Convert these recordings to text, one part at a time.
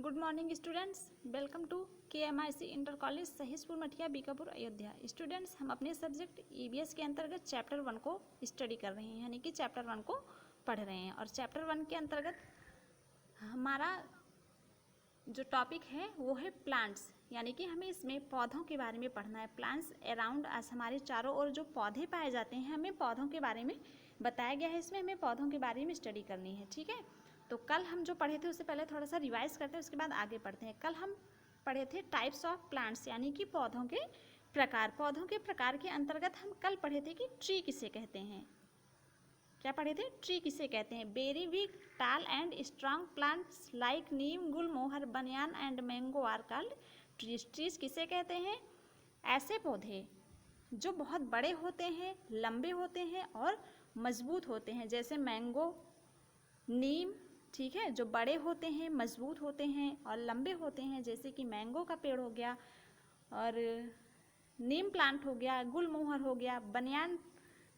Good morning students, welcome to KMIC inter college Sahispur Mathiya Bikapur Ayodhya. Students, हम अपने subject EVS के अंतर्गत चैप्टर 1 को स्टडी कर रहे हैं, यानी कि चैप्टर 1 को पढ़ रहे हैं। और चैप्टर 1 के अंतर्गत हमारा जो टॉपिक है वो है प्लांट्स, यानी कि हमें इसमें पौधों के बारे में पढ़ना है। प्लांट्स अराउंड अस, हमारे चारों ओर जो पौधे पाए जाते हैं, हमें पौधों के बारे में बताया गया है। इसमें हमें पौधों के बारे में स्टडी करनी है, ठीक है। तो कल हम जो पढ़े थे उससे पहले थोड़ा सा रिवाइज करते हैं, उसके बाद आगे पढ़ते हैं। कल हम पढ़े थे टाइप्स ऑफ प्लांट्स, यानी कि पौधों के प्रकार। पौधों के प्रकार के अंतर्गत हम कल पढ़े थे कि ट्री किसे कहते हैं। क्या पढ़े थे? ट्री किसे कहते हैं। Very big, tall and strong plants like neem, gulmohar, banyan and mango are called trees. Trees किसे कहते हैं? ऐसे पौधे जो बहुत बड़े होते हैं, लंबे होते हैं और मजबूत होते हैं, जैसे मैंगो, नीम, ठीक है, जो बड़े होते हैं, मजबूत होते हैं और लंबे होते हैं, जैसे कि मैंगो का पेड़ हो गया और नीम प्लांट हो गया, गुलमोहर हो गया, बनियान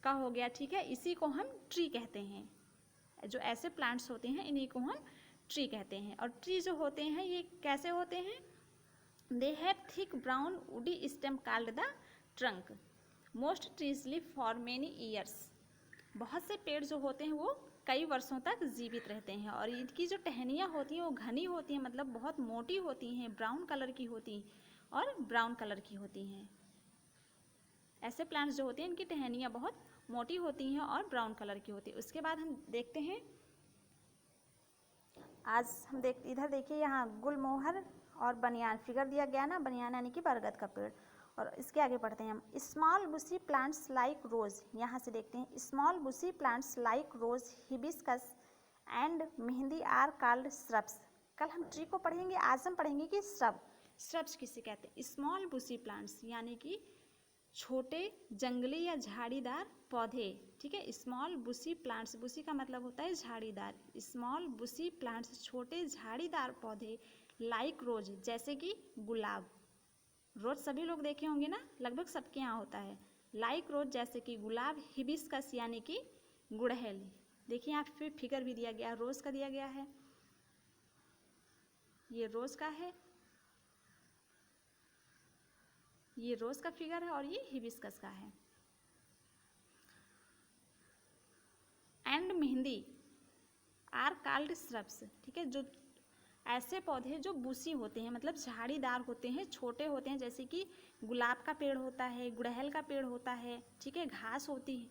का हो गया, ठीक है। इसी को हम ट्री कहते हैं। जो ऐसे प्लांट्स होते हैं इन्हीं को हम ट्री कहते हैं। और ट्री जो होते हैं ये कैसे होते हैं? They have thick brown woody stem called the trunk. Most trees live for many years. बहुत से पेड़ जो होते हैं वो कई वर्षों तक जीवित रहते हैं और इनकी जो टहनियाँ होती हैं वो घनी होती हैं, मतलब बहुत मोटी होती हैं, ब्राउन कलर की होती और ब्राउन कलर की होती हैं। ऐसे प्लांट्स जो होते हैं इनकी टहनियाँ बहुत मोटी होती हैं और ब्राउन कलर की होती है। उसके बाद हम देखते हैं, आज हम इधर देखिए, यहाँ गुलमोहर और बनियान फिगर दिया गया ना, बनियान यानी कि बरगद का पेड़। और इसके आगे पढ़ते हैं हम। Small bushy plants like rose, यहाँ से देखते हैं। Small bushy plants like rose, hibiscus and mehndi are called shrubs. कल हम ट्री को पढ़ेंगे, आज हम पढ़ेंगे कि श्रब। श्रब्स किसे कहते हैं? स्मॉल बुशी प्लांट्स यानी कि छोटे जंगली या झाड़ीदार पौधे, ठीक है। स्मॉल बुशी प्लांट्स, बुशी का मतलब होता है झाड़ीदार। स्मॉल बुशी प्लांट्स, छोटे झाड़ीदार पौधे, लाइक रोज, जैसे कि गुलाब। रोज सभी लोग देखे होंगे ना, लगभग सबके यहाँ होता है। लाइक रोज, जैसे कि गुलाब। हिबिस्कस यानी कि गुड़हल। देखिए यहाँ पे फिगर भी दिया गया, रोज का दिया गया है, ये रोज का है, ये रोज का फिगर है और ये हिबिस्कस का है। And mehndi are called shrubs, ठीक है। जो ऐसे पौधे जो बुशी होते हैं, मतलब झाड़ीदार होते हैं, छोटे होते हैं, जैसे कि गुलाब का पेड़ होता है, गुड़हल का पेड़ होता है, ठीक है, घास होती है,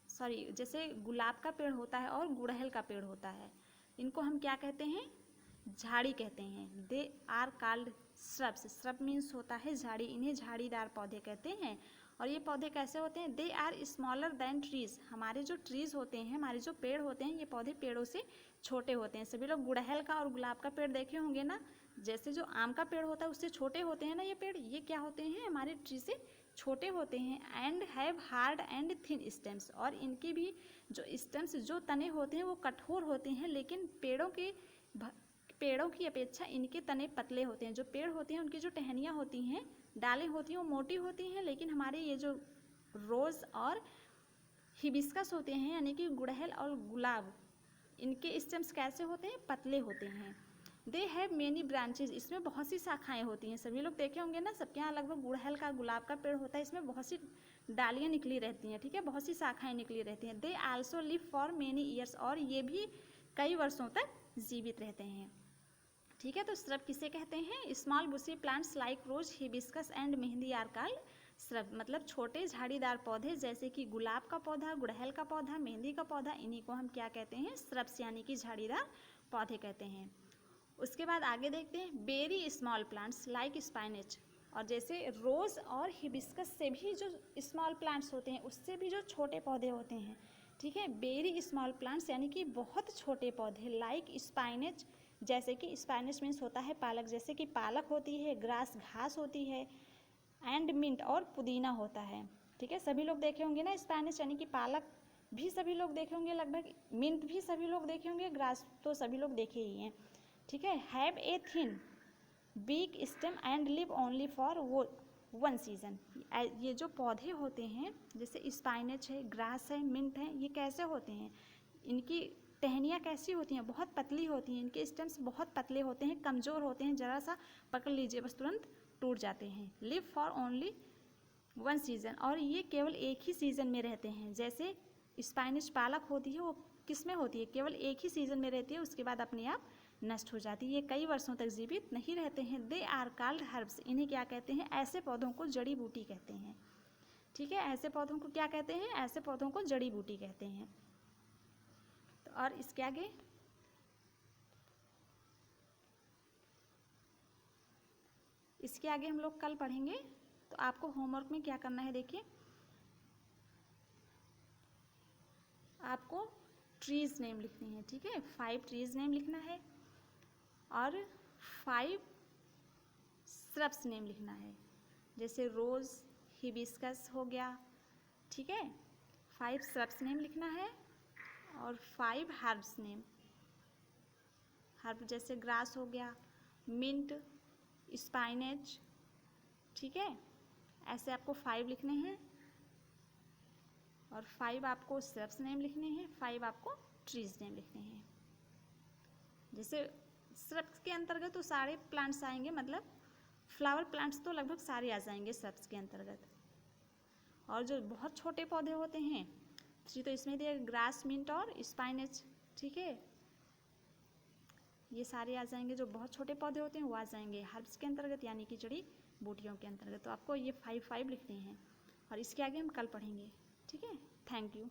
सॉरी, जैसे गुलाब का पेड़ होता है और गुड़हल का पेड़ होता है, इनको हम क्या कहते हैं? झाड़ी कहते हैं। They are called shrubs. Shrub means होता है झाड़ी, इन्हें झाड़ीदार पौधे कहते हैं। और ये पौधे कैसे होते हैं? They are smaller than trees. हमारे जो ट्रीज होते हैं, हमारे जो पेड़ होते हैं, ये पौधे पेड़ों से छोटे होते हैं। सभी लोग गुड़हल का और गुलाब का पेड़ देखे होंगे ना, जैसे जो आम का पेड़ होता है उससे छोटे होते हैं ना ये पेड़, ये क्या होते हैं? हमारे ट्री से छोटे होते हैं। And have hard and thin stems, और इनके भी जो स्टेम्स, जो तने होते हैं वो कठोर होते हैं, लेकिन पेड़ों की अपेक्षा इनके तने पतले होते हैं। जो पेड़ होते हैं उनकी जो टहनियाँ होती हैं, डालें होती हैं, वो मोटी होती हैं, लेकिन हमारे ये जो रोज़ और हिबिस्कस होते हैं, यानी कि गुड़हल और गुलाब, इनके स्टेम्स कैसे होते हैं? पतले होते हैं। दे हैव मेनी ब्रांचेज, इसमें बहुत सी शाखाएं होती हैं। सभी लोग देखे होंगे ना, सबके यहाँ लगभग गुड़हल का, गुलाब का पेड़ होता है, इसमें बहुत सी डालियाँ निकली रहती हैं, ठीक है, बहुत सी शाखाएं निकली रहती हैं। They also live for many years, और ये भी कई वर्षों तक जीवित रहते हैं, ठीक है। तो श्रब किसे कहते हैं? Small bushy plants like rose, hibiscus and mehndi are called shrub, मतलब छोटे झाड़ीदार पौधे, जैसे कि गुलाब का पौधा, गुड़हल का पौधा, मेहंदी का पौधा, इन्हीं को हम क्या कहते हैं? श्रब्स यानी कि झाड़ीदार पौधे कहते हैं। उसके बाद आगे देखते हैं। बेरी स्मॉल प्लांट्स लाइक स्पाइनेच, और जैसे रोज और हिबिस्कस से भी जो स्मॉल प्लांट्स होते हैं, उससे भी जो छोटे पौधे होते हैं, ठीक है। बेरी स्मॉल प्लांट्स यानी कि बहुत छोटे पौधे, लाइक स्पाइनेच, जैसे कि स्पाइनेच मीन्स होता है पालक, जैसे कि पालक होती है, ग्रास घास होती है, एंड मिंट और पुदीना होता है, ठीक है। सभी लोग देखे होंगे ना, स्पाइनेच यानी कि पालक भी सभी लोग देखे होंगे लगभग, मिंट भी सभी लोग देखे होंगे, ग्रास तो सभी लोग देखे ही हैं, ठीक है। Have a thin big stem and live only for one season. ये जो पौधे होते हैं, जैसे स्पाइनेच है, ग्रास है, मिंट है, ये कैसे होते हैं? इनकी टहनियाँ कैसी होती हैं, बहुत पतली होती हैं, इनके स्टेम्स बहुत पतले होते हैं, कमज़ोर होते हैं, ज़रा सा पकड़ लीजिए बस तुरंत टूट जाते हैं। Live for only one season, और ये केवल एक ही सीज़न में रहते हैं। जैसे स्पाइनिश पालक होती है, वो किस में होती है, केवल एक ही सीज़न में रहती है, उसके बाद अपने आप नष्ट हो जाती है। ये कई वर्षों तक जीवित नहीं रहते हैं। दे आर कॉल्ड हर्ब्स, इन्हें क्या कहते हैं, ऐसे पौधों को जड़ी बूटी कहते हैं। ठीक है, ऐसे पौधों को क्या कहते हैं, ऐसे पौधों को जड़ी बूटी कहते हैं। तो और इसके आगे हम लोग कल पढ़ेंगे। तो आपको होमवर्क में क्या करना है, देखिए आपको ट्रीज़ नेम लिखने हैं। ठीक है, 5 ट्रीज़ नेम लिखना है और 5 श्रब्स नेम लिखना है। जैसे रोज़, हिबिस्कस हो गया। ठीक है, 5 श्रब्स नेम लिखना है और 5 हर्ब्स नेम। हर्ब जैसे ग्रास हो गया, मिंट, स्पाइनेच। ठीक है, ऐसे आपको 5 लिखने हैं और 5 आपको श्रब्स नेम लिखने हैं, 5 आपको ट्रीज नेम लिखने हैं। जैसे श्रब्स के अंतर्गत तो सारे प्लांट्स आएंगे, मतलब फ्लावर प्लांट्स तो लगभग सारे आ जाएंगे श्रब्स के अंतर्गत। और जो बहुत छोटे पौधे होते हैं तो इसमें दिया ग्रास, मिंट और स्पाइनेच। ठीक है, ये सारे आ जाएंगे, जो बहुत छोटे पौधे होते हैं वो आ जाएंगे हर्ब्स के अंतर्गत, यानी कि जड़ी बूटियों के अंतर्गत। तो आपको ये 5 लिखने हैं और इसके आगे हम कल पढ़ेंगे। ठीक है, थैंक यू।